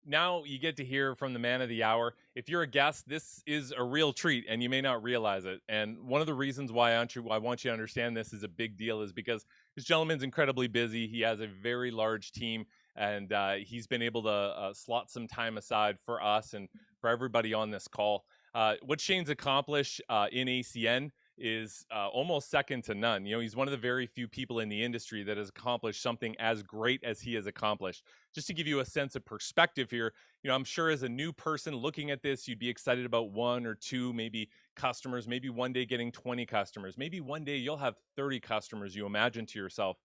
now you get to hear from the man of the hour. If you're a guest, this is a real treat and you may not realize it. And one of the reasons why I want you to understand this is a big deal is because this gentleman's incredibly busy. He has a very large team, and he's been able to slot some time aside for us and for everybody on this call. What Shane's accomplished in ACN is almost second to none. You know, he's one of the very few people in the industry that has accomplished something as great as he has accomplished. Just to give you a sense of perspective here, you know, I'm sure as a new person looking at this, you'd be excited about one or two, maybe customers, maybe one day getting 20 customers, maybe one day you'll have 30 customers, you imagine to yourself.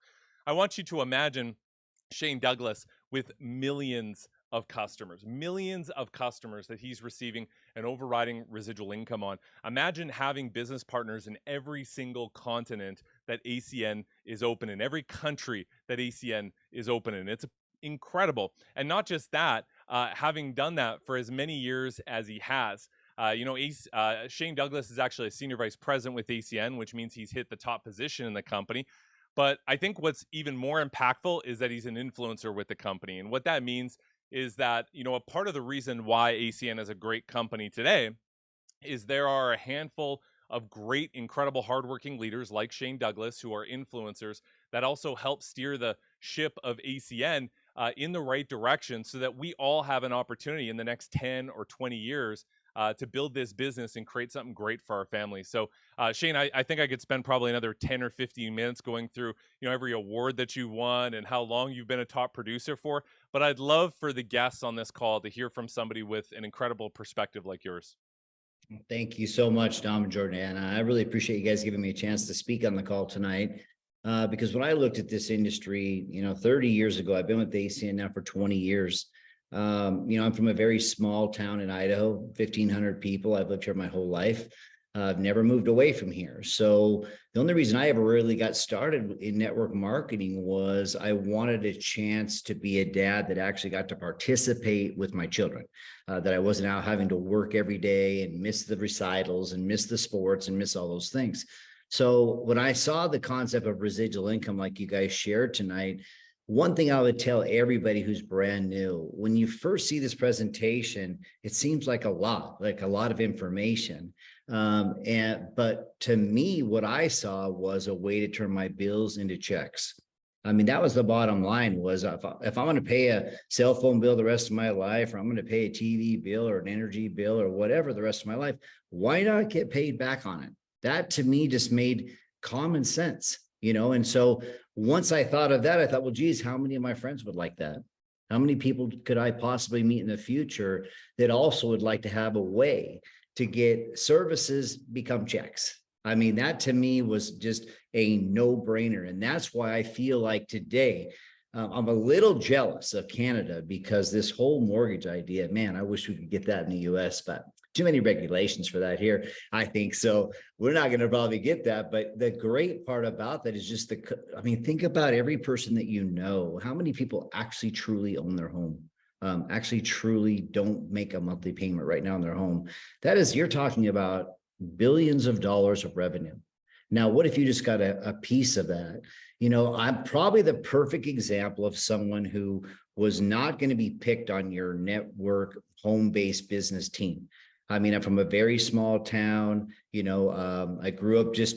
I want you to imagine Shane Douglas with millions of customers that he's receiving an overriding residual income on. Imagine having business partners in every single continent that ACN is open in, every country that ACN is open in. It's incredible. And not just that, having done that for as many years as he has. Shane Douglas is actually a senior vice president with ACN, which means he's hit the top position in the company. But I think what's even more impactful is that he's an influencer with the company. And what that means is that, you know, a part of the reason why ACN is a great company today is there are a handful of great, incredible, hardworking leaders like Shane Douglas who are influencers that also help steer the ship of ACN in the right direction so that we all have an opportunity in the next 10 or 20 years to build this business and create something great for our family. So Shane, I think I could spend probably another 10 or 15 minutes going through, you know, every award that you won and how long you've been a top producer for. But I'd love for the guests on this call to hear from somebody with an incredible perspective like yours. Thank you so much, Dom and Jordan. I really appreciate you guys giving me a chance to speak on the call tonight. Because when I looked at this industry, 30 years ago, I've been with ACN now for 20 years. I'm from a very small town in Idaho, 1,500 people. I've lived here my whole life. I've never moved away from here. So the only reason I ever really got started in network marketing was I wanted a chance to be a dad that actually got to participate with my children, that I wasn't out having to work every day and miss the recitals and miss the sports and miss all those things. So when I saw the concept of residual income, like you guys shared tonight, one thing I would tell everybody who's brand new, when you first see this presentation, it seems like a lot of information. But to me, what I saw was a way to turn my bills into checks. I mean, that was the bottom line was if I'm going to pay a cell phone bill the rest of my life, or I'm going to pay a TV bill or an energy bill or whatever the rest of my life, why not get paid back on it? That to me just made common sense, and so once I thought of that, I thought, well, geez, how many of my friends would like that? How many people could I possibly meet in the future that also would like to have a way to get services become checks? I mean, that to me was just a no-brainer. And that's why I feel like today, I'm a little jealous of Canada because this whole mortgage idea, man, I wish we could get that in the US, but too many regulations for that here, I think. So we're not going to probably get that. But the great part about that is just think about every person that you know. How many people actually truly own their home? Actually truly don't make a monthly payment right now in their home? That is, you're talking about billions of dollars of revenue. Now, what if you just got a piece of that? I'm probably the perfect example of someone who was not going to be picked on your network home-based business team. I mean, I'm from a very small town. I grew up just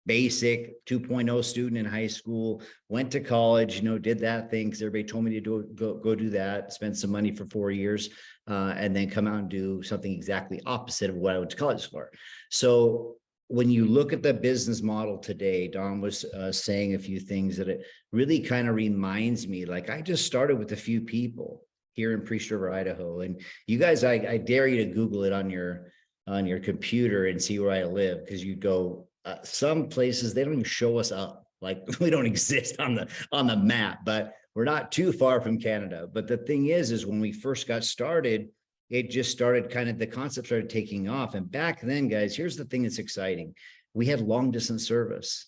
basic 2.0 student in high school, went to college, did that thing because everybody told me to go do that, spend some money for 4 years, and then come out and do something exactly opposite of what I went to college for. So when you look at the business model today, Don was saying a few things that it really kind of reminds me, like I just started with a few people here in Priest River, Idaho. And you guys, I dare you to Google it on your computer and see where I live, because you go, some places, they don't even show us up. Like we don't exist on the map, but we're not too far from Canada. But the thing is when we first got started, it just started the concept started taking off. And back then, guys, here's the thing that's exciting. We had long distance service.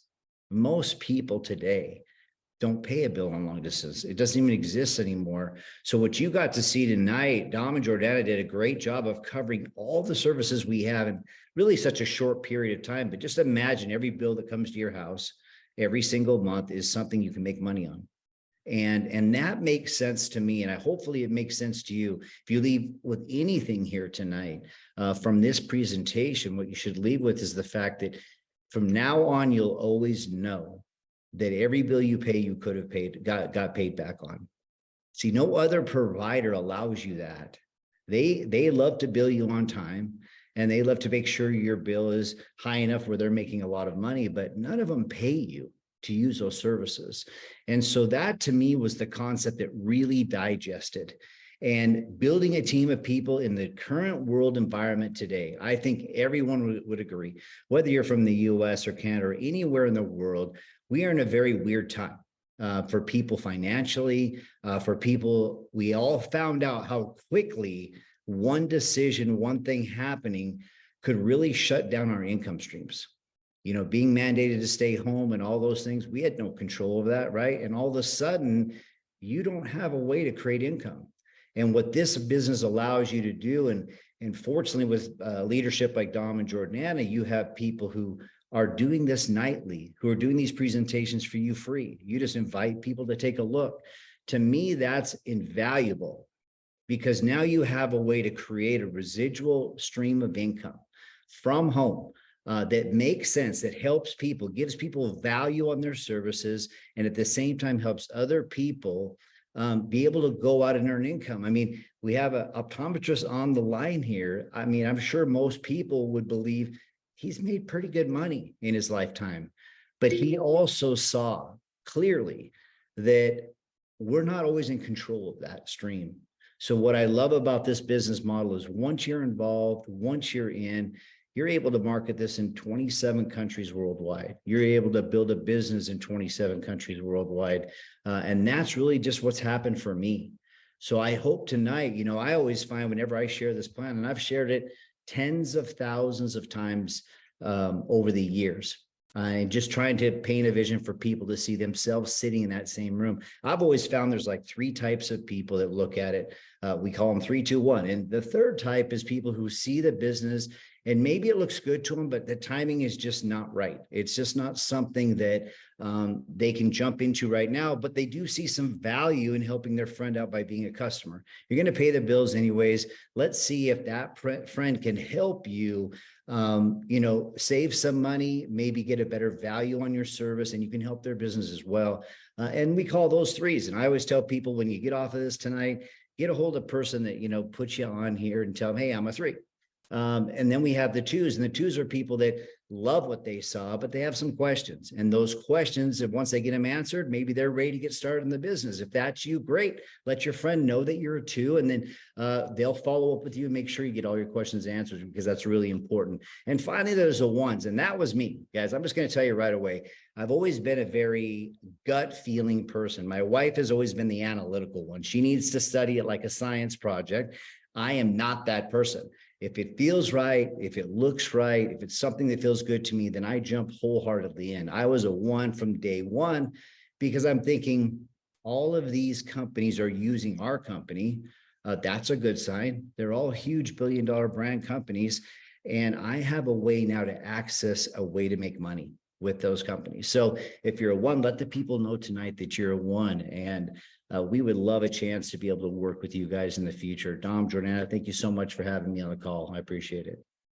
Most people today don't pay a bill on long distance. It doesn't even exist anymore. So what you got to see tonight, Dom and Jordana did a great job of covering all the services we have in really such a short period of time. But just imagine every bill that comes to your house every single month is something you can make money on. And that makes sense to me. And hopefully it makes sense to you. If you leave with anything here tonight from this presentation, what you should leave with is the fact that from now on, you'll always know that every bill you pay, you could have got paid back on. See, no other provider allows you that. They love to bill you on time, and they love to make sure your bill is high enough where they're making a lot of money, but none of them pay you to use those services. And so that to me was the concept that really digested. And building a team of people in the current world environment today, I think everyone would agree, whether you're from the US or Canada or anywhere in the world, we are in a very weird time. For people financially, for people, we all found out how quickly one decision, one thing happening could really shut down our income streams. You know, being mandated to stay home and all those things, we had no control over that, right? And all of a sudden, you don't have a way to create income. And what this business allows you to do, and fortunately with leadership like Dom and Jordana, you have people who are doing this nightly, who are doing these presentations for you free. You just invite people to take a look. To me, that's invaluable, because now you have a way to create a residual stream of income from home that makes sense, that helps people, gives people value on their services, and at the same time helps other people be able to go out and earn income. I mean, we have an optometrist on the line here. I mean, I'm sure most people would believe he's made pretty good money in his lifetime, but he also saw clearly that we're not always in control of that stream. So what I love about this business model is once you're involved, once you're in, you're able to market this in 27 countries worldwide. You're able to build a business in 27 countries worldwide. And that's really just what's happened for me. So I hope tonight, you know, I always find whenever I share this plan, and I've shared it tens of thousands of times over the years, and just trying to paint a vision for people to see themselves sitting in that same room. I've always found there's like three types of people that look at it. We call them 3, 2, 1. And the third type is people who see the business and maybe it looks good to them, but the timing is just not right. It's just not something that they can jump into right now, but they do see some value in helping their friend out by being a customer. You're going to pay the bills anyways. Let's see if that friend can help you, you know, save some money, maybe get a better value on your service, and you can help their business as well. And we call those threes. And I always tell people when you get off of this tonight, get a hold of a person that, you know, puts you on here and tell them, hey, I'm a 3. And then we have the 2s, and the 2s are people that love what they saw, but they have some questions. And those questions, if once they get them answered, maybe they're ready to get started in the business. If that's you, great. Let your friend know that you're a 2, and then they'll follow up with you and make sure you get all your questions answered, because that's really important. And finally, there's the 1s, and that was me, guys. I'm just going to tell you right away. I've always been a very gut feeling person. My wife has always been the analytical one. She needs to study it like a science project. I am not that person. If it feels right, if it looks right, if it's something that feels good to me, then I jump wholeheartedly in. I was a 1 from day one, because I'm thinking all of these companies are using our company. That's a good sign. They're all huge billion-dollar brand companies. And I have a way now to access a way to make money with those companies. So if you're a 1, let the people know tonight that you're a 1. And we would love a chance to be able to work with you guys in the future. Dom, Jordana, thank you so much for having me on the call. I appreciate it.